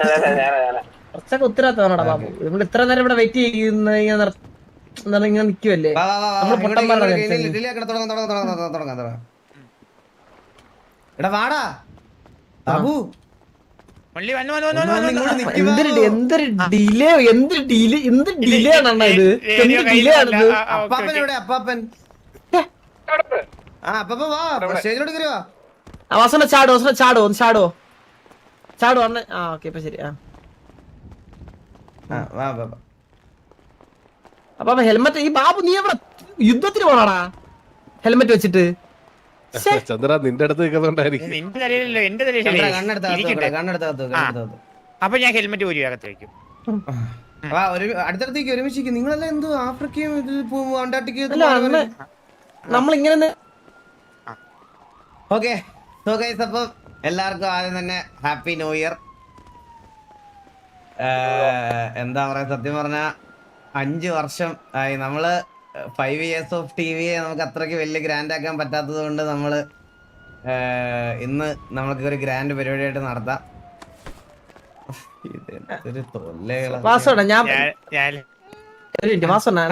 കുറച്ചൊക്കെ ഉത്തരവാദിത്തമാണോടാ ബാബു. നമ്മൾ ഇത്ര നേരം ഇവിടെ വെയിറ്റ് ചെയ്യുന്ന ഇങ്ങനെ നിക്കുവല്ലേ. നമ്മൾ പൊട്ടന്മാരുടെ എടാ വാടാ ബാബു. എന്തൊരു ഡിലേ എന്ത് ഡിലേ ആണ് ഇത്. എന്ത് ഡിലേ ആണിത്. അപ്പാപ്പൻ എവിടെ? അപ്പാപ്പൻ ആ അപ്പാപ്പ വാ സ്റ്റേജിലോട്ട് കയറി വാ. വാസന ചാടോ ഒന്ന് ചാടോ അണ്ണ. ആ ഓക്കെ ഇപ്പൊ ശരി. അപ്പൊ ഹെൽമെറ്റ് ഈ ബാബു നീ എവിടെ യുദ്ധത്തിന് പോണാടാ ഹെൽമെറ്റ് വെച്ചിട്ട്? ചന്ദ്ര നിന്റെ അടുത്ത് നിൽക്കുന്നുണ്ടായിരിക്കും. അപ്പൊ ഞാൻ ഹെൽമെറ്റ് ഒരു അകത്ത് വെക്കും. അടുത്തടുത്തേക്ക് ഒരുമിച്ച് നിങ്ങളെല്ലാം എന്തോ ആഫ്രിക്കയും അന്റാർട്ടിക്കയും. നമ്മളിങ്ങനെ ഓക്കെ സോ ഗൈസ്, അപ്പം എല്ലാവർക്കും ആദ്യം തന്നെ ഹാപ്പി ന്യൂ ഇയർ. എന്താ പറയാ, സത്യം പറഞ്ഞ 5 വർഷം ആയി. നമ്മള് 5 years ഓഫ് TV നമുക്ക് അത്രയ്ക്ക് വലിയ ഗ്രാൻഡ് ആക്കാൻ പറ്റാത്തത് കൊണ്ട് നമ്മള് ഇന്ന് നമ്മൾക്ക് ഒരു ഗ്രാൻഡ് പരിപാടിയായിട്ട് നടത്താം.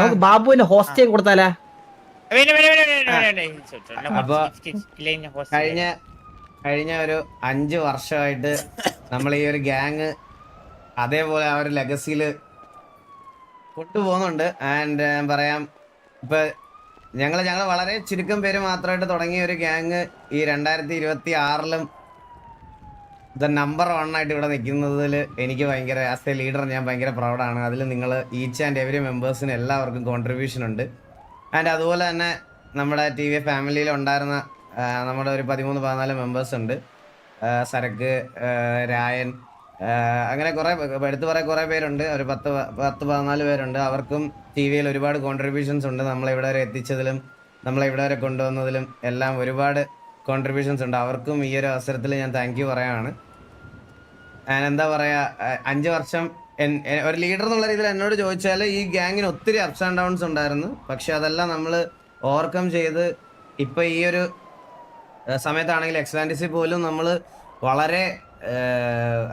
നമുക്ക് ബാബുവിന്റെ ഹോസ്റ്റേയും കൊടുത്താലേ? അപ്പൊ കഴിഞ്ഞ ഒരു 5 വർഷമായിട്ട് നമ്മൾ ഈ ഒരു ഗ്യാങ് അതേപോലെ ആ ഒരു ലെഗസിയില് കൊണ്ടുപോകുന്നുണ്ട്. ആൻഡ് ഞാൻ പറയാം, ഇപ്പൊ ഞങ്ങൾ വളരെ ചുരുക്കം പേര് മാത്രമായിട്ട് തുടങ്ങിയ ഒരു ഗ്യാങ് ഈ 2026-ലും നമ്പർ 1 ആയിട്ട് ഇവിടെ നിൽക്കുന്നതിൽ എനിക്ക് ഭയങ്കര ആസ് എ ലീഡർ ഞാൻ ഭയങ്കര പ്രൗഡാണ്. അതിൽ നിങ്ങൾ ഈച്ച് ആൻഡ് എവരി മെമ്പേഴ്സിന് എല്ലാവർക്കും കോൺട്രിബ്യൂഷൻ ഉണ്ട്. ആൻഡ് അതുപോലെ തന്നെ നമ്മുടെ TV ഫാമിലിയിൽ ഉണ്ടായിരുന്ന നമ്മുടെ ഒരു 13-14 മെമ്പേഴ്സ് ഉണ്ട്. സരക്ക്, രായൻ, അങ്ങനെ എടുത്തു പറയാൻ കുറേ പേരുണ്ട്. ഒരു 10-14 പേരുണ്ട്. അവർക്കും TV-യിൽ ഒരുപാട് കോൺട്രിബ്യൂഷൻസ് ഉണ്ട്. നമ്മളിവിടെ വരെ എത്തിച്ചതിലും നമ്മളിവിടെ വരെ കൊണ്ടുവന്നതിലും എല്ലാം ഒരുപാട് കോൺട്രിബ്യൂഷൻസ് ഉണ്ട്. അവർക്കും ഈ ഒരു അവസരത്തിൽ ഞാൻ താങ്ക് യു പറയാണ്. എന്താ പറയുക, 5 വർഷം ഒരു ലീഡർ എന്നുള്ള രീതിയിൽ എന്നോട് ചോദിച്ചാൽ ഈ ഗ്യാങ്ങിന് ഒത്തിരി അപ്സ് ആൻഡ് ഡൗൺസ് ഉണ്ടായിരുന്നു. പക്ഷെ അതെല്ലാം നമ്മൾ ഓവർകം ചെയ്ത് ഇപ്പം ഈ ഒരു സമയത്താണെങ്കിൽ എക്സ്ലാൻഡിസിൽ പോലും നമ്മൾ വളരെ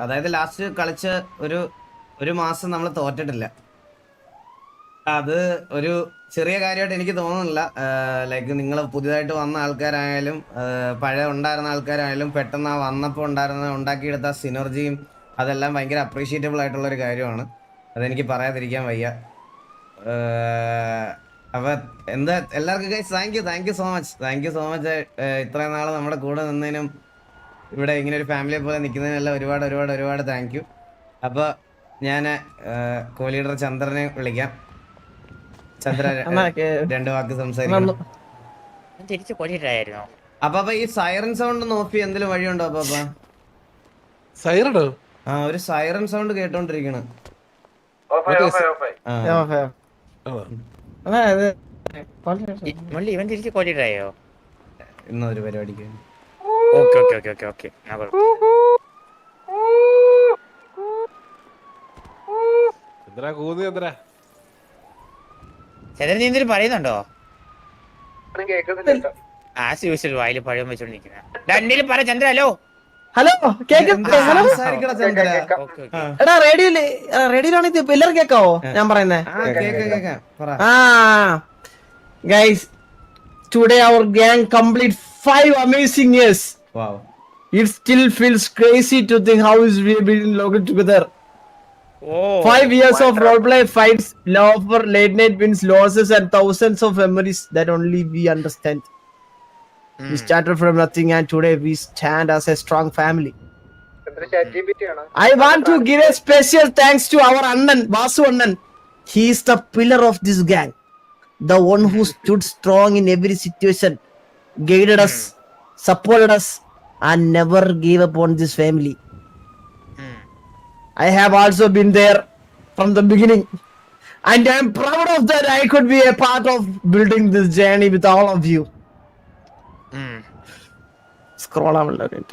അതായത് ലാസ്റ്റ് കളിച്ച ഒരു മാസം നമ്മൾ തോറ്റിട്ടില്ല. അത് ഒരു ചെറിയ കാര്യമായിട്ട് എനിക്ക് തോന്നുന്നില്ല. ലൈക്ക് നിങ്ങൾ പുതിയതായിട്ട് വന്ന ആൾക്കാരായാലും പഴയ ഉണ്ടായിരുന്ന ആൾക്കാരായാലും പെട്ടെന്ന് ആ വന്നപ്പോൾ ഉണ്ടാക്കിയെടുത്ത സിനർജിയും അതെല്ലാം ഭയങ്കര അപ്രീഷിയേറ്റബിൾ ആയിട്ടുള്ളൊരു കാര്യമാണ്. അതെനിക്ക് പറയാതിരിക്കാൻ വയ്യ. അപ്പം എന്താ എല്ലാവർക്കും guys thank you so much. ഇത്രയും നാൾ നമ്മുടെ കൂടെ നിന്നതിനും ഇവിടെ ഇങ്ങനെ ഒരു ഫാമിലിയെ പോലെ നിൽക്കുന്നതിനെല്ലാം ഒരുപാട് താങ്ക് യു. അപ്പോൾ ഞാൻ കോ-ലീഡർ ചന്ദ്രനെ വിളിക്കാം. ചന്ദ്ര 2 വാക്ക് സംസാരിക്കണം. അപ്പൊ ഈ സൈറൻ സൗണ്ട് നോക്കി എന്തെങ്കിലും വഴിയുണ്ടോ? അപ്പൊ സൈറണോ? ആ ഒരു സൈറൻ സൗണ്ട് കേട്ടോണ്ടിരിക്കണ്. ഇവൻ തിരിച്ച് കോഴിട്ടായോ ഇന്നൊരു പരിപാടിക്ക്? ചന്ദ്ര കൂന്നി ചന്ദ്ര ചന്ദ്രൻ നീ എന്തിനും പറയുന്നുണ്ടോ? ആസ് യൂഷ്വൽ വായിൽ പഴം വെച്ചോണ്ടിരിക്കുന്ന പറ ചന്ദ്ര. ഹലോ എടാ റേഡിയോയിലാണ് ഇത്. എല്ലാവരും കേക്കാവോ ഞാൻ പറയുന്നേ? Guys, today our gang complete 5 amazing years. Wow. It still feels crazy to think how we have been logged together. 5 years of roleplay fights, laughter, late night wins, losses, and thousands of memories that only we understand. We started from nothing and today we stand as a strong family. I want to give a special thanks to our Annan, Vasu Annan. He is the pillar of this gang. The one who stood strong in every situation, guided us, supported us, and never gave up on this family. I have also been there from the beginning, and I am proud of that. I could be a part of building this journey with all of you. Scroll down a little bit.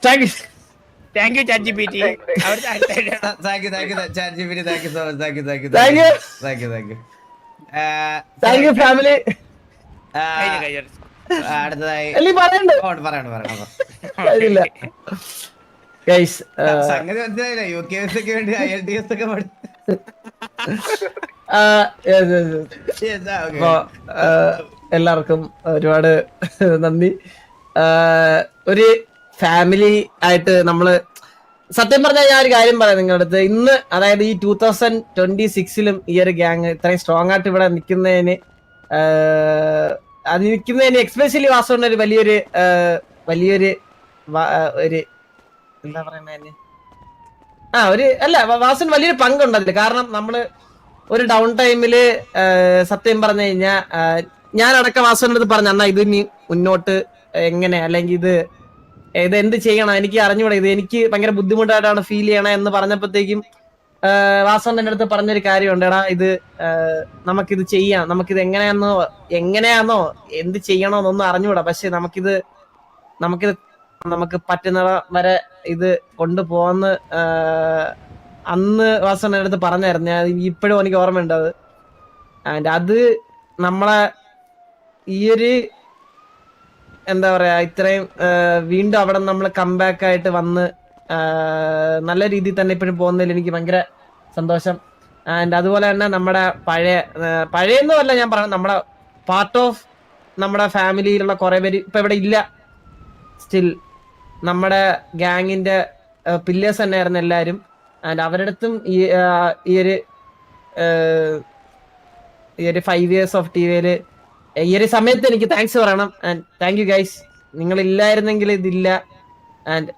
Thank you. Thank you, ChatGPT. Thank you, ChatGPT. Thank you so much. Thank you. Thank you, family. അടുത്തതായി പറയണ്ട. പറയണ്ട. Guys സംഗതി മനസ്സിലായില്ല. UKS ഒക്കെ വേണ്ടി IELTS ഒക്കെ അപ്പൊ എല്ലാവർക്കും ഒരുപാട് നന്ദി. ഒരു ഫാമിലി ആയിട്ട് നമ്മള് സത്യം പറഞ്ഞാൽ ഞാൻ ഒരു കാര്യം പറയാം നിങ്ങളുടെ അടുത്ത്. ഇന്ന് അതായത് ഈ 2026 ഈ ഒരു ഗ്യാങ് ഇത്രയും സ്ട്രോങ് ആയിട്ട് ഇവിടെ നിൽക്കുന്നതിന് അത് നിൽക്കുന്നതിന് എക്സ്പെഷ്യലി വാസുവിന്റെ ഒരു വലിയൊരു ഒരു എന്താ പറയുന്നതിന് വാസുവിന് വലിയൊരു പങ്കുണ്ട് അതില്. കാരണം നമ്മള് ഒരു ഡൗൺ ടൈമില് സത്യം പറഞ്ഞു കഴിഞ്ഞാ ഞാനടക്കം വാസുവിന്റെ അടുത്ത് പറഞ്ഞു, അണ്ണാ ഇത് നീ മുന്നോട്ട് എങ്ങനെ അല്ലെങ്കിൽ ഇത് എന്ത് ചെയ്യണം എനിക്ക് അറിഞ്ഞൂടാ, ഇത് എനിക്ക് ഭയങ്കര ബുദ്ധിമുട്ടായിട്ടാണ് ഫീൽ ചെയ്യണേ എന്ന് പറഞ്ഞപ്പോഴത്തേക്കും വാസുവിന്റെ അടുത്ത് പറഞ്ഞൊരു കാര്യമുണ്ട്, എടാ ഇത് നമുക്കിത് ചെയ്യാം, നമുക്കിത് എങ്ങനെയാന്നോ എന്ത് ചെയ്യണോന്നൊന്നും അറിഞ്ഞൂടാ, പക്ഷെ നമുക്ക് പറ്റുന്ന വരെ ഇത് കൊണ്ടുപോകുന്ന അന്ന് വാസുവിന്റെ അടുത്ത് പറഞ്ഞായിരുന്നു. ഞാൻ ഇപ്പോഴും എനിക്ക് ഓർമ്മയുണ്ട് അത്. ആൻഡ് അത് നമ്മളെ ഈ ഒരു എന്താ പറയാ ഇത്രയും വീണ്ടും അവിടെ നമ്മൾ കംബാക്ക് ആയിട്ട് വന്ന് നല്ല രീതിയിൽ തന്നെ ഇപ്പോഴും പോകുന്നതിൽ എനിക്ക് ഭയങ്കര സന്തോഷം. ആൻഡ് അതുപോലെ തന്നെ നമ്മുടെ പഴയൊന്നുമല്ല ഞാൻ പറഞ്ഞത്, നമ്മുടെ പാർട്ട് ഓഫ് നമ്മുടെ ഫാമിലിയിലുള്ള കുറെ പേര് ഇപ്പൊ ഇവിടെ ഇല്ല. സ്റ്റിൽ നമ്മുടെ ഗാങ്ങിന്റെ പില്ലേഴ്സ് തന്നെയായിരുന്നു എല്ലാരും. ആൻഡ് അവരുടെ അടുത്തും ഈ ഒരു 5 years ഓഫ് TVയില് ഈ ഒരു സമയത്ത് എനിക്ക് താങ്ക്സ് പറയണം. And thank you guys. നിങ്ങൾ ഇല്ലായിരുന്നെങ്കിൽ ഇതില്ല. ആൻഡ്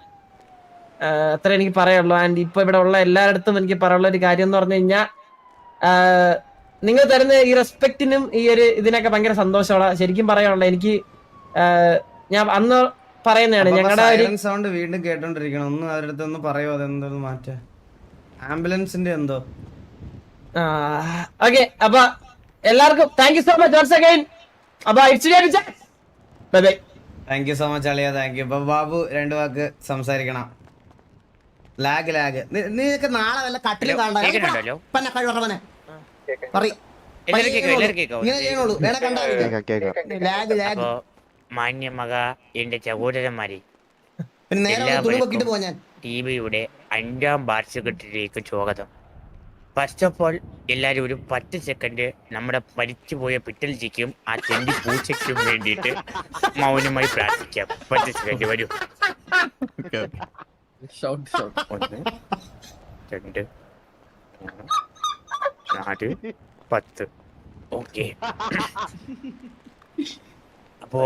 അത്ര എനിക്ക് പറയുള്ളൂ. ആൻഡ് ഇപ്പൊ ഇവിടെ ഉള്ള എല്ലായിടത്തും എനിക്ക് പറയാനുള്ള ഒരു കാര്യം എന്ന് പറഞ്ഞു കഴിഞ്ഞാൽ നിങ്ങൾ തരുന്ന ഈ റെസ്പെക്റ്റിനും ഈ ഒരു ഇതിനൊക്കെ ഭയങ്കര സന്തോഷമുള്ള. ശരിക്കും പറയാനുള്ള എനിക്ക് ഞാൻ അന്ന് പറയുന്നതാണ് ഞങ്ങളുടെ സൗണ്ട് വീണ്ടും കേട്ടോണ്ടിരിക്കണം. ഒന്ന് അവരുടെ അടുത്ത് ഒന്ന് പറയോ, അതെന്തോ മാറ്റാ ആംബുലൻസിന്റെ എന്തോ. ഓക്കെ, അപ്പൊ എല്ലാവർക്കും thank you so much once again. അപ്പൊ bye bye. Thank you so much അളിയ, താങ്ക് യു. അപ്പൊ ബാബു 2 വാക്ക് സംസാരിക്കണം. ലാഗ് നീക്ക് നാളെ വല്ല കട്ടിലും മാന്യമക എന്റെ സഹോദരന്മാരെ, ടിവിയുടെ 5ാം വാർഷികത്തിലേക്ക് സ്വാഗതം. ഫസ്റ്റ് ഓഫ് ഓൾ എല്ലാവരും ഒരു 10 സെക്കൻഡ് നമ്മുടെ മരിച്ചുപോയ പിറ്റൽജിക്കും ആ ചെണ്ടി പൂച്ചയ്ക്കും വേണ്ടിയിട്ട് മൗനമായി പ്രാർത്ഥിക്കാം. 10 സെക്കൻഡ് വരൂ. 1 2 3 4 10. ഓക്കെ, അപ്പോ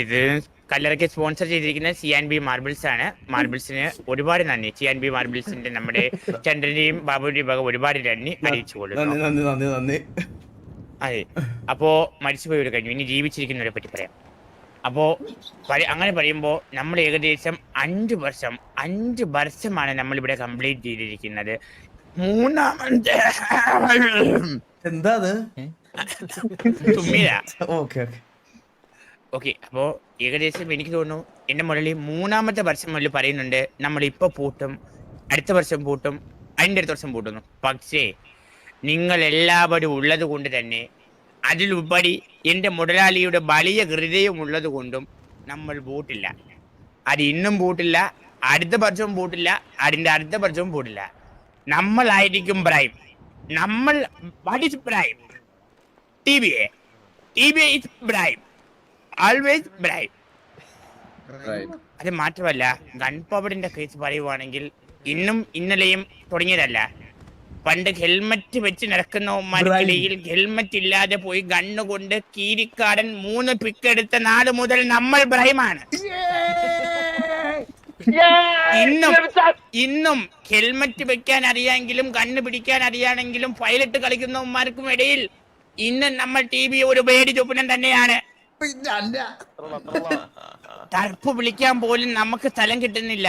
ഇത് കല്ലറയ്ക്ക് സ്പോൺസർ ചെയ്തിരിക്കുന്ന CNB മാർബിൾസ് ആണ്. മാർബിൾസിന് ഒരുപാട് നന്ദി. CNB മാർബിൾസിന്റെ നമ്മുടെ ചന്ദ്രന്റെയും ബാബുവിന്റെയും ഭാഗം ഒരുപാട് നന്ദി അറിയിച്ചു കൊടുക്കുന്നു. അതെ, അപ്പോ മരിച്ചുപോയവർ കഴിഞ്ഞു, ഇനി ജീവിച്ചിരിക്കുന്നവരെ പറ്റി പറയാം. അപ്പോ അങ്ങനെ പറയുമ്പോ നമ്മൾ ഏകദേശം 5 വർഷമാണ് നമ്മളിവിടെ കംപ്ലീറ്റ് ചെയ്തിരിക്കുന്നത്. 3ാമത്തെ എന്താ ഓക്കെ, അപ്പോ ഏകദേശം എനിക്ക് തോന്നുന്നു എന്റെ മുരളി 3ാമത്തെ വർഷം മുതൽ പറയുന്നുണ്ട് നമ്മളിപ്പോ പൂട്ടും, അടുത്ത വർഷം പൂട്ടും, അതിന്റെ അടുത്ത വർഷം പൂട്ടുന്നു. പക്ഷേ നിങ്ങൾ എല്ലാവരും ഉള്ളത് കൊണ്ട് തന്നെ, അതിലുപരി എന്റെ മുതലാളിയുടെ വലിയ ഹൃദയം ഉള്ളത് കൊണ്ടും നമ്മൾ പൂട്ടില്ല. അത് ഇന്നും പൂട്ടില്ല, അടുത്ത വർഷവും പൂട്ടില്ല, അതിന്റെ അടുത്ത വർഷവും പൂട്ടില്ല. നമ്മളായിരിക്കും പ്രൈം. നമ്മൾ what is prime? TBA is prime, always prime. അത് മാത്രമല്ല, ഗൺ പവറിന്റെ കേസ് പറയുവാണെങ്കിൽ ഇന്നും ഇന്നലെയും തുടങ്ങിയതല്ല. പണ്ട് ഹെൽമറ്റ് വെച്ച് നടക്കുന്നവന്മാർക്കിടയിൽ ഹെൽമറ്റ് ഇല്ലാതെ പോയി ഗണ്ണുകൊണ്ട് കീരിക്കാടൻ 3 പിക്കെടുത്ത നാട് മുതൽ നമ്മൾ പ്രൈമാണ്. ഇന്നും ഹെൽമറ്റ് വെക്കാൻ അറിയാമെങ്കിലും കണ്ണ് പിടിക്കാൻ അറിയാമെങ്കിലും പൈലറ്റ് കളിക്കുന്നവന്മാർക്കും ഇടയിൽ ഇന്ന് നമ്മൾ TBA ഒരു പേടി സ്വപ്നം തന്നെയാണ്. ടർഫ് വിളിക്കാൻ പോലും നമുക്ക് സ്ഥലം കിട്ടുന്നില്ല.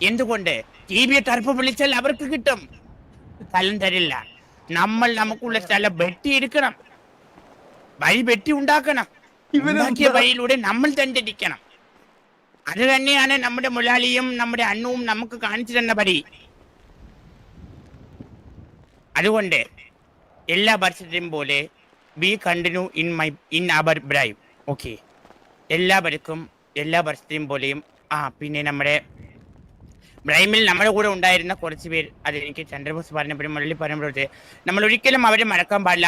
എന്തുകൊണ്ട്? TBA ടർഫ് വിളിച്ചാൽ അവർക്ക് കിട്ടും, സ്ഥലം തരില്ല. നമ്മൾ നമുക്കുള്ള സ്ഥലം വെട്ടിയെടുക്കണം, വഴി വെട്ടി ഉണ്ടാക്കണം. ഉണ്ടാക്കിയ വഴിയിലൂടെ നമ്മൾ സഞ്ചരിക്കണം. അത് തന്നെയാണ് നമ്മുടെ മുലാലിയും നമ്മുടെ അണ്ണുവും നമുക്ക് കാണിച്ചു തന്ന വഴി. അതുകൊണ്ട് എല്ലാ വർഷത്തെയും പോലെ we continue in our bribe. Okay, എല്ലാവർക്കും എല്ലാ വർഷത്തെയും പോലെയും പിന്നെ നമ്മുടെ ബ്രൈമിൽ നമ്മുടെ കൂടെ ഉണ്ടായിരുന്ന കുറച്ച് പേര്, അതെനിക്ക് ചന്ദ്രബോസ് പറഞ്ഞപ്പോഴും മുരളി പറഞ്ഞപ്പോഴത്തെ, നമ്മൾ ഒരിക്കലും അവരെ മറക്കാൻ പാടില്ല.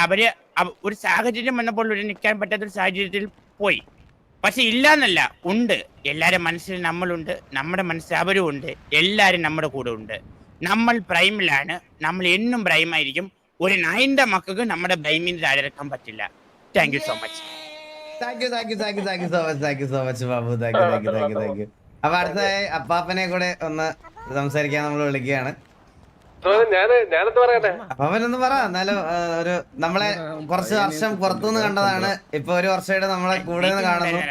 ഒരു സാഹചര്യം വന്നപ്പോൾ ഒരു നിൽക്കാൻ പറ്റാത്തൊരു സാഹചര്യത്തിൽ പോയി. പക്ഷെ ഇല്ലാന്നല്ല, ഉണ്ട്. എല്ലാവരുടെ മനസ്സിൽ നമ്മളുണ്ട്, നമ്മുടെ മനസ്സിൽ അവരും ഉണ്ട്. എല്ലാവരും നമ്മുടെ കൂടെ ഉണ്ട്. നമ്മൾ പ്രൈമിലാണ്, നമ്മൾ എന്നും പ്രൈമായിരിക്കും. ഒരു നായിന്റെ മക്കൾക്ക് നമ്മുടെ പ്രൈമിന് താഴെക്കാൻ പറ്റില്ല. Thank you so much. So much Babu. Thank you. അപ്പൊ അടുത്ത അപ്പാപ്പനെ കൂടെ ഒന്ന് സംസാരിക്കാൻ നമ്മൾ വിളിക്കുകയാണ്. ഞാനെന്ത് പറയട്ടെ? അപ്പാപ്പനൊന്ന് പറ. എന്നാലും ഒരു നമ്മളെ കുറച്ച് വർഷം പുറത്തുനിന്ന് കണ്ടതാണ്, ഇപ്പൊ ഒരു വർഷമായിട്ട് നമ്മളെ കൂടെ നിന്ന് കാണുന്നു.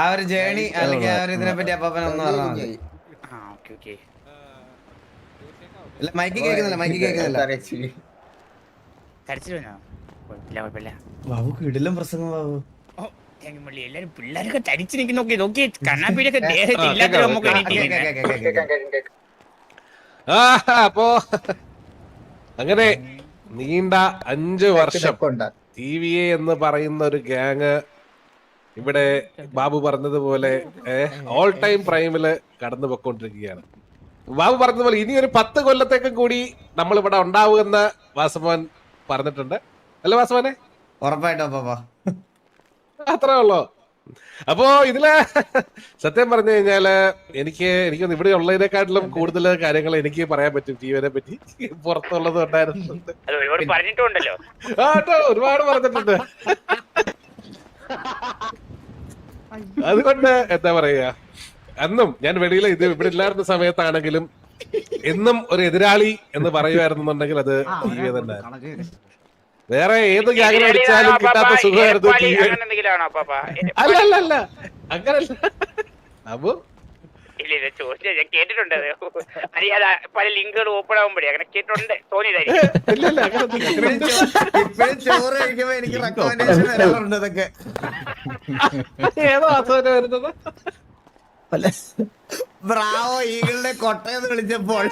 ആ ഒരു ജേണി അല്ലെങ്കിൽ ആ ഒരു ഇതിനെ പറ്റി അപ്പാപ്പന ഒന്ന് പറഞ്ഞാൽ മതി. മൈക്ക് കേൾക്കുന്നില്ല. ബാബു കിടിലം പ്രസംഗം ബാബു. എല്ലാരും പിള്ളേരൊക്കെ തരിച്ചു നോക്കി കണ്ണാപ്പീരൊക്കെ ദേഹത്തില്ലാത്ത. അപ്പോ അങ്ങനെ നീണ്ട 5 വർഷം TVA എന്ന് പറയുന്ന ഒരു ഗ്യാങ് ഇവിടെ ബാബു പറഞ്ഞതുപോലെ ഓൾ ടൈം പ്രൈമില് കടന്നു പൊക്കോണ്ടിരിക്കുകയാണ്. ബാബു പറഞ്ഞതുപോലെ ഇനി ഒരു 10 കൊല്ലത്തേക്കും കൂടി നമ്മൾ ഇവിടെ ഉണ്ടാവുമെന്ന് വാസവൻ പറഞ്ഞിട്ടുണ്ട്. അല്ല വാസവനെ? ഉറപ്പായിട്ടോ പാപ്പാ. അത്രേ ഉള്ളൂ. അപ്പോ ഇതില് സത്യം പറഞ്ഞു കഴിഞ്ഞാല് എനിക്കൊന്ന് ഇവിടെ ഉള്ളതിനെക്കാട്ടിലും കൂടുതൽ കാര്യങ്ങൾ എനിക്ക് പറയാൻ പറ്റും TVനെ പറ്റി. പുറത്തുള്ളത് ഉണ്ടായിരുന്നുണ്ട്, പറഞ്ഞിട്ടുണ്ടല്ലോ. ഒരുപാട് പറഞ്ഞിട്ടുണ്ട്. അതുകൊണ്ട് എന്താ പറയാ, അന്നും ഞാൻ വെളിയിൽ ഇവിടെ ഇല്ലായിരുന്ന സമയത്താണെങ്കിലും എന്നും ഒരു എതിരാളി എന്ന് പറയുമായിരുന്നുണ്ടെങ്കിൽ അത് TV തന്നെ. വേറെ ഏത് ഗ്യാങ്ങിനെ അടിച്ചാലും കിട്ടാത്ത സുഖമായിരുന്നു TV. അല്ല അങ്ങനല്ല അപ്പൊ ഞാൻ കേട്ടിട്ടുണ്ട്. പല ലിങ്കുകൾ ഓപ്പൺ ആകുമ്പോഴേ അങ്ങനെ കേട്ടിട്ടുണ്ട്, തോന്നിയതായിരിക്കും. ചോറ് കഴിക്കുമ്പോ എനിക്ക് റെക്കമെൻഡേഷൻ വരാറുണ്ട്. അതൊക്കെ ഏതോ വാസവനെ വരുന്നത് ബ്രാവോ ഈഗിളിനെ കൊട്ടയെന്ന് വിളിച്ചപ്പോൾ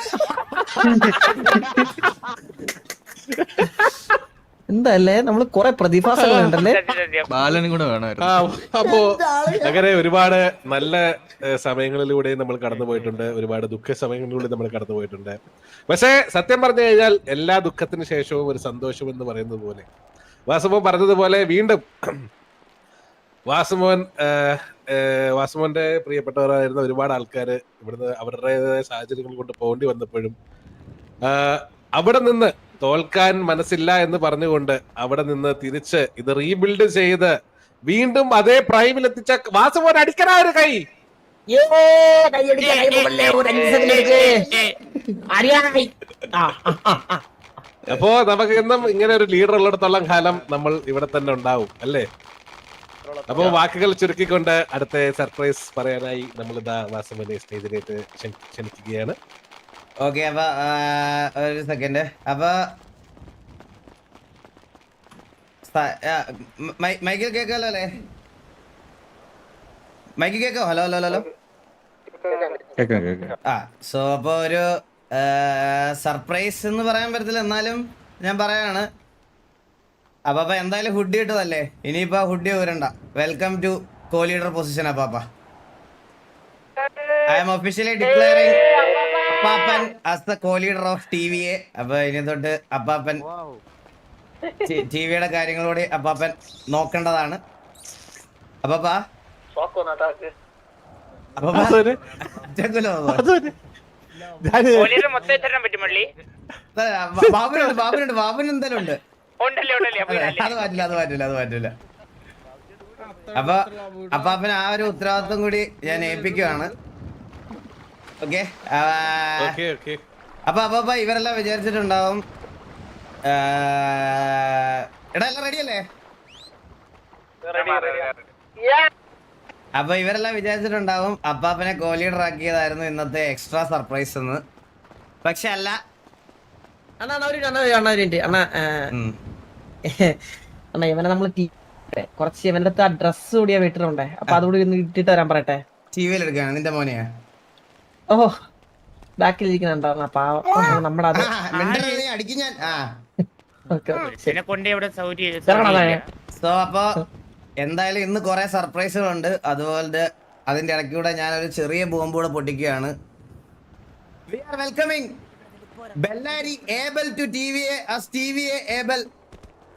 എന്തല്ലേ നമ്മള് കൊറേ പ്രതിഭാസങ്ങളുണ്ടല്ലേ. ബാലനും കൂടെ വേണമായിരുന്നു. അപ്പോ അങ്ങനെ ഒരുപാട് നല്ല സമയങ്ങളിലൂടെ നമ്മൾ കടന്നു പോയിട്ടുണ്ട്, ഒരുപാട് ദുഃഖ സമയങ്ങളിലൂടെ നമ്മൾ കടന്നു പോയിട്ടുണ്ട്. പക്ഷേ സത്യം പറഞ്ഞു കഴിഞ്ഞാൽ എല്ലാ ദുഃഖത്തിന് ശേഷവും ഒരു സന്തോഷം എന്ന് പറയുന്നത് പോലെ വാസുമോൻ പറഞ്ഞതുപോലെ വീണ്ടും വാസുമോന്റെ പ്രിയപ്പെട്ടവരായിരുന്ന ഒരുപാട് ആൾക്കാർ ഇവിടുന്ന് അവരുടേതായ സാഹചര്യങ്ങൾ കൊണ്ട് പോകേണ്ടി വന്നപ്പോഴും അവിടെ നിന്ന് തോൽക്കാൻ മനസ്സില്ല എന്ന് പറഞ്ഞുകൊണ്ട് അവിടെ നിന്ന് തിരിച്ച് ഇത് റീബിൽഡ് ചെയ്ത് വീണ്ടും അതേ പ്രൈമിൽ എത്തിച്ച വാസുമോൻ അടിക്കണ ഒരു കൈ. അപ്പോ നമുക്ക് എന്നും ഇങ്ങനെ ഒരു ലീഡർ ഉള്ളിടത്തോളം കാലം നമ്മൾ ഇവിടെ തന്നെ ഉണ്ടാവും അല്ലേ? അപ്പോ വാക്കുകൾ ചുരുക്കിക്കൊണ്ട് അടുത്ത സർപ്രൈസ് പറയാനായി നമ്മൾ ഇതാ വാസുമോനെ സ്റ്റേജിലേക്ക് ക്ഷണിക്കുകയാണ്. ഓക്കെ, അപ്പൊ ഒരു സെക്കൻഡ്. അപ്പൊ മൈക്കിൽ കേക്കാലോ അല്ലേ? മൈക്കിൽ കേക്കോ? Hello hello hello. സോ അപ്പൊ ഒരു സർപ്രൈസ് എന്ന് പറയാൻ പറ്റത്തില്ല, എന്നാലും ഞാൻ പറയാണ്. അപ്പൊ എന്തായാലും ഹുഡി ഇട്ടതല്ലേ, ഇനിയിപ്പോ ഹുഡി ഊരണ്ട. Welcome to co leader position. അപ്പാപ്പ ഐ എം ഒഫീഷ്യലി ഡിക്ലെയറിംഗ് അപ്പാപ്പൻ as the co leader of TVA. അപ്പൊ ഇനി തൊട്ട് അപ്പാപ്പൻ TVയുടെ കാര്യങ്ങളോട് അപ്പാപ്പൻ നോക്കേണ്ടതാണ്. അപ്പാപ്പാ ബാബുനുണ്ട് ബാബുന് എന്തായാലും ഉണ്ട്. അത് മാറ്റില്ല. അപ്പൊ അപ്പാപ്പന് ആ ഒരു ഉത്തരവാദിത്വം കൂടി ഞാൻ ഏൽപ്പിക്കുവാണ്. ഓക്കെ, അപ്പൊ അപ്പാപ്പ ഇവരെല്ലാം വിചാരിച്ചിട്ടുണ്ടാവും. എടാ എല്ലാം റെഡി അല്ലേ? അപ്പൊ ഇവരെല്ലാം വിചാരിച്ചിട്ടുണ്ടാവും അപ്പാപ്പനെ കോ ലീഡർ ആക്കിയതായിരുന്നു ഇന്നത്തെ എക്സ്ട്രാ സർപ്രൈസ് എന്ന്. പക്ഷെ അല്ല അണ്ണാ ഇവനെ നമ്മള് കുറച്ച് ഇവന്റെ അടുത്ത് ആ ഡ്രസ് കൂടിയാ വീട്ടിലുണ്ടേ. അപ്പൊ അതുകൂടി ഒന്ന് ഇട്ടിട്ട് വരാൻ പറയട്ടെ. TVയിൽ എടുക്കാണ് നിന്റെ മോനെയാ? ഓഹോ, ബാക്കിലിരിക്കുന്നുണ്ടോ? നമ്മുടെ അത് അടിക്കും ഞാൻ. കൊണ്ട് ഇവിടെ സോ അപ്പൊ എന്തായാലും ഇന്ന് കുറെ സർപ്രൈസുകളുണ്ട്. അതുപോലെ അതിന്റെ ഇടയ്ക്കൂടെ ഞാനൊരു ചെറിയ ബോംബ് കൂടെ പൊട്ടിക്കുകയാണ്. We are welcoming Bellary Abel to TVA as TVA Abel.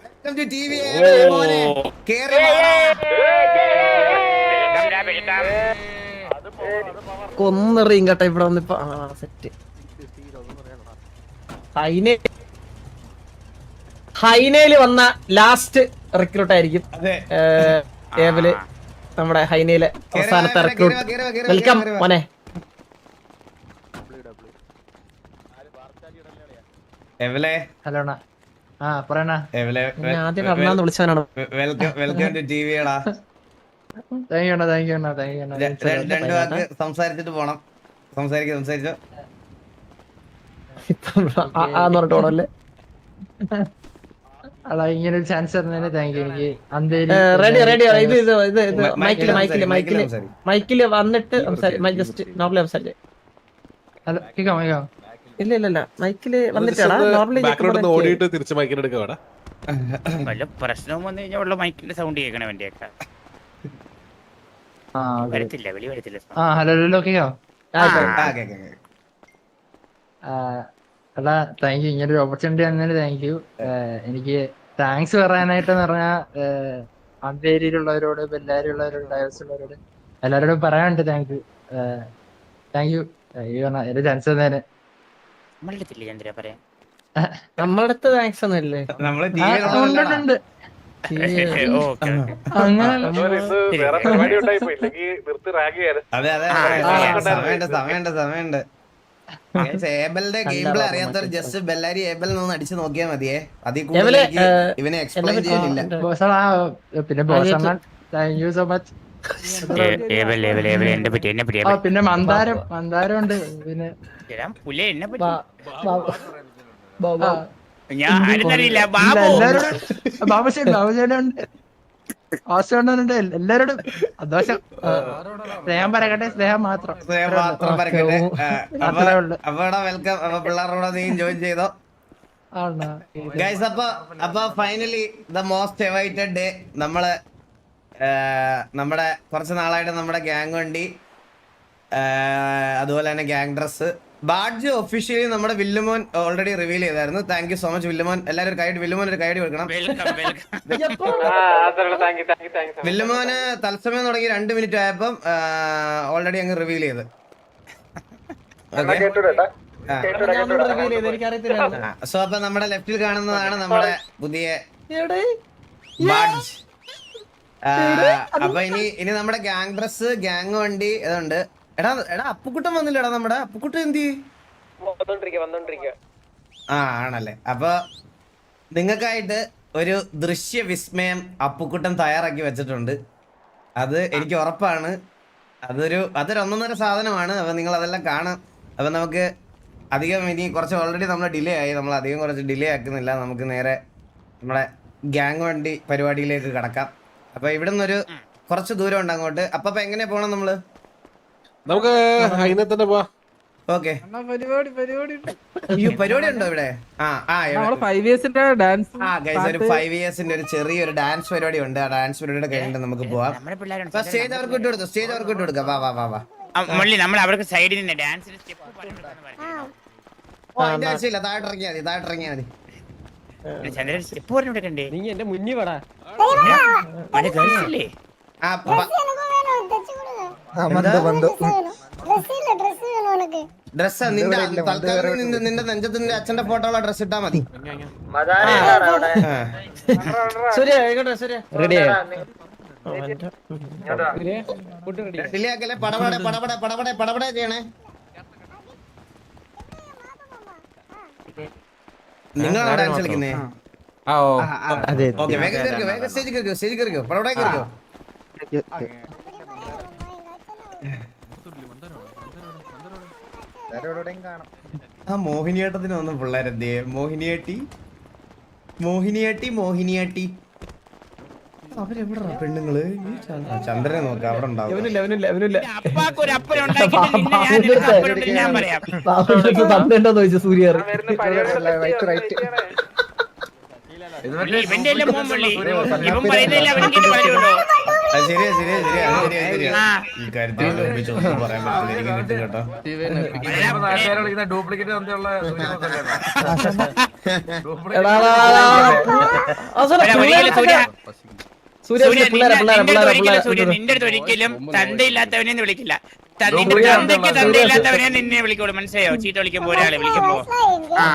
Welcome to TVA Abel മോനെ. കേറി വാടാ. കൊന്നെറിയും കേട്ടോ ഇവിടെ വന്നിപ്പോ. സെറ്റ് ഹൈനയില് വന്ന ലാസ്റ്റ് റിക്രൂട്ട് ആയിരിക്കും അതെ. ഏബില്. നമ്മുടെ ഹൈനയിലെ അവസാനത്തെ കേറി വാ, റിക്രൂട്ട്. കേറി വാ, കേറി വാ, വെൽക്കം കേറി വാ. മോനെ. എവലെ ഹലോണ ആ പറയണ എവലെ ഞാൻ ആദ്യം അണ്ണാന്ന് വിളിച്ചവനാണ്. വെൽക്കം ടു ടിവിടാ. Thank you thank you thank you രണ്ട് വാക്ക് സംസാരിച്ചിട്ട് പോണം. സംസാരിച്ചോ. ആന്ന് പറഞ്ഞിട്ട് പോണല്ലേ. അതാ ഇങ്ങനെ ഒരു ചാൻസ് തരുന്നതിന് താങ്ക് യു. എനിക്ക് അന്തേരി റെഡി ഇത് മൈക്കില് സംസാരി. മൈക്കില് വന്നിട്ട് ജസ്റ്റ് നോർമലി സംസാരിച്ചേ. ഹലോ കേൾക്കാം കേൾക്കാം. ഇല്ല മൈക്കില് വന്നിട്ടാണ് നോർമലി. ബാക്ക്ഗ്രൗണ്ട് ഓടിയിട്ട് തിരിച്ച് മൈക്കിന് എടുക്കുക വേടാ. വല്ല പ്രശ്നവും വന്നു കഴിഞ്ഞാൽ ഉള്ള മൈക്കിന്റെ സൗണ്ട് കേൾക്കണം വേണ്ടിയൊക്കെ. ആ വരത്തില്ല, വെളി വരത്തില്ല. ആ ഹലോ ഹലോ കേൾക്കാം. എടാ താങ്ക് യു. ഇങ്ങനൊരു ഓപ്പർച്യൂണിറ്റി തന്നതിന് താങ്ക് യു. എനിക്ക് താങ്ക്സ് പറയാനായിട്ടെന്ന് പറഞ്ഞാൽ അന്തേരിയിലുള്ളവരോട്, ബെല്ലാരിയുള്ളവരോട്, ഡയവേഴ്സുള്ളവരോട് എല്ലാവരോടും പറയാനുണ്ട് താങ്ക് യു. താങ്ക് യു ഒരു ചാൻസ് തന്നതിന്. നമ്മളെടുത്തില്ലേ ചന്ദ്ര പറയാൻ? നമ്മുടെ അടുത്ത് താങ്ക്സ് ഒന്നും ഇല്ലേ? നമ്മള് ആ, ഉണ്ട്. അങ്ങനെ അതെ സമയമുണ്ട്. ഏബലിന്റെ ഗെയിം പ്ലേ അറിയാത്തവർ ജസ്റ്റ് ബെല്ലാരി ഏബൽ നിന്ന് അടിച്ചു നോക്കിയാൽ മതിയേ. അതിൽ കൂടുതൽ എനിക്ക് ഇവനെ എക്സ്പ്ലെയിൻ ചെയ്യാനില്ല. ബോസണ പിന്നെ ബോസണ്ണ താങ്ക് യു സോ മച്ച്. എന്നെ പറ്റി ആ പിന്നെ മന്ദാരം ഉണ്ട്. പിന്നെ പുലേ എന്നെ പറ്റി ബാബാ. ഞാൻ ആരെന്നറിയില്ല. ബാബു എല്ലാരോടും ബാബുശേനുണ്ട്, ആശുണ്ട്, എല്ലാരോടും സന്തോഷം. സ്നേഹം പറയട്ടെ, സ്നേഹം മാത്രം. പറയട്ടെ. അത്രേ ഉള്ളു. അപ്പൊ വെൽക്കം. അപ്പൊ പിള്ളേരോടെ നീ ജോയിൻ ചെയ്തോ ആണോ? ഗൈസ്? അപ്പൊ finally the most awaited day. നമ്മുടെ കുറച്ച് നാളായിട്ട് നമ്മുടെ ഗ്യാങ് വണ്ടി, അതുപോലെ തന്നെ ഗ്യാങ് ഡ്രസ്, ബാഡ്ജ് ഒഫീഷ്യലി നമ്മുടെ വില്ലുമോൻ ഓൾറെഡി റിവീൽ ചെയ്തായിരുന്നു. താങ്ക് യു സോ മച്ച് വില്ലുമോൻ. എല്ലാവരും ഒരു കൈഡ്, വില്ലുമോൻ ഒരു കൈഡ് കൊടുക്കണം. വില്ലുമോന് തത്സമയം തുടങ്ങി 2 മിനിറ്റ് ആയപ്പം ഓൾറെഡി അങ്ങ് റിവീൽ ചെയ്ത്. സോ അപ്പൊ നമ്മുടെ ലെഫ്റ്റിൽ കാണുന്നതാണ് നമ്മുടെ പുതിയ ബാഡ്ജ്. അപ്പൊ ഇനി നമ്മുടെ ഗ്യാങ് ഡ്രസ്, ഗ്യാങ് വണ്ടി ഇതുണ്ട്. എടാ അപ്പുക്കുട്ടൻ വന്നില്ലടാ. നമ്മുടെ അപ്പുക്കുട്ടൻ എന്ത് ആണല്ലേ? അപ്പൊ നിങ്ങൾക്കായിട്ട് ഒരു ദൃശ്യ വിസ്മയം അപ്പുക്കുട്ടൻ തയ്യാറാക്കി വെച്ചിട്ടുണ്ട്. അത് എനിക്ക് ഉറപ്പാണ്. അതൊരു ഒന്നൊന്നര സാധനമാണ്. അപ്പൊ നിങ്ങൾ അതെല്ലാം കാണാം. അപ്പൊ നമുക്ക് അധികം ഇനി കുറച്ച് ഓൾറെഡി നമ്മൾ ഡിലേ ആയി. നമ്മൾ അധികം കുറച്ച് ഡിലേ ആക്കുന്നില്ല. നമുക്ക് നേരെ നമ്മുടെ ഗ്യാങ് വണ്ടി പരിപാടിയിലേക്ക് കടക്കാം. അപ്പൊ ഇവിടെ നിന്നൊരു കുറച്ച് ദൂരം ഉണ്ട് അങ്ങോട്ട്. അപ്പൊ എങ്ങനെയാ പോണം നമ്മള്? നമുക്ക് അതിനെ തന്നെ പോവാ. ഓക്കെ. പരിപാടി ഉണ്ടോ ഇവിടെ? ഒരു 5 ഇയേഴ്സിന്റെ ഒരു ചെറിയൊരു ഡാൻസ് പരിപാടി ഉണ്ട്. ആ ഡാൻസ് പരിപാടിയുടെ കഴിഞ്ഞിട്ട് നമുക്ക് പോവാം. സ്റ്റേജ് അവർക്ക് ഇട്ട് കൊടുക്കാം. വാ. നമ്മൾ അവർക്ക് സൈഡിൽ നിന്ന് ഡാൻസിന് സ്റ്റെപ്പ് അതിന്റെ ആവശ്യമില്ല. താഴോട്ടിറങ്ങിയാ മതി. ചന്ദ്രൻ സ്റ്റെപ്പ് പറഞ്ഞു കൊടുക്കണ്ടേ? നീ എന്റെ മുന്നിൽ വേടാ. ഗേൾസില്ലേ? ഡ്രസ് നിന്റെ നെഞ്ചത്തിന്റെ അച്ഛന്റെ ഫോട്ടോ ഉള്ള ഡ്രസ് ഇട്ടാ മതി. ഡിലേക്കല്ലേ? പടപട ചെയ്യണേ. നിങ്ങളാണ് ഡാൻസ് കളിക്കുന്നേ? ഓക്കെ. വേഗം സ്റ്റേജ് കയറിക്കോ. പടപട കയറിക്കോ. ആ മോഹിനിയാട്ടത്തിന് വന്ന പിള്ളേരെന്തേ? മോഹിനിയാട്ടി അവരെവിടാ പെണ്ണുങ്ങള്? ചന്ദ്രനെ നോക്ക അവിടെ ഉണ്ടാവും. ചോദിച്ചു സൂര്യ. ഇവന്റെ എല്ലാം മോൻ പുള്ളി ഇവൻ പറയുന്നില്ല അവനെങ്കിൽ പറയുള്ളൂ ശരിയാ ശരിയാ ശരിയാ ശരിയാ ശരിയാ ആ ഈ കാര്യത്തിൽ ഒന്നും പറയാൻ പറ്റില്ല എനിക്ക് കിട്ടും കേട്ടോ ഡ്യൂപ്ലിക്കേറ്റ് സൂര്യ നിന്റെ അടുത്ത് ഒരിക്കലും തന്തയില്ലാത്തവനെ വിളിക്കില്ല തന്തയ്ക്ക് തന്തയില്ലാത്തവനെ നിന്നെ വിളിക്കുള്ളൂ മനസ്സിലായോ ചീത്ത വിളിക്കുമ്പോ ഒരാളെ വിളിക്കുമ്പോ ആ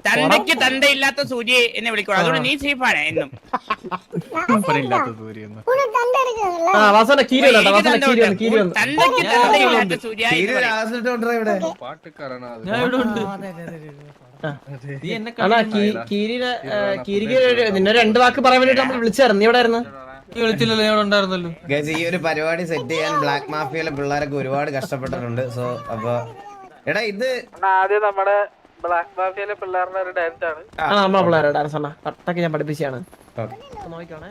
തന്തയ്ക്ക് തന്തയില്ലാത്ത സൂര്യ എന്നെ വിളിക്കുള്ളൂ അതുകൊണ്ട് നീ സേഫാണ് എന്നും തന്തയ്ക്ക് തന്തയില്ലാത്ത സൂര്യ നിന്നെ 2 വാക്ക് പറയാൻ വേണ്ടിട്ട് നമ്മൾ വിളിച്ചായിരുന്നു നീ എവിടെ ആയിരുന്നു വിളിച്ചില്ലല്ലോ ഞാൻ ഉണ്ടായിരുന്നല്ലോ ഈ ഒരു പരിപാടി സെറ്റ് ചെയ്യാൻ ബ്ലാക്ക് മാഫിയയിലെ പിള്ളേരൊക്കെ ഒരുപാട് കഷ്ടപ്പെട്ടിട്ടുണ്ട് സോ അപ്പൊ എടാ ഇത് ആദ്യം നമ്മുടെ ബ്ലാക്ക് മാഫിയയിലെ പിള്ളേരുടെ ഒരു ഡാൻസ് ആണ് നമ്മളെ പിള്ളേരുടെ ഡാൻസ് ആണ് കട്ടൊക്കെ ഞാൻ പഠിപ്പിച്ചാണ് ഓക്കെ നോക്കിക്കോണേ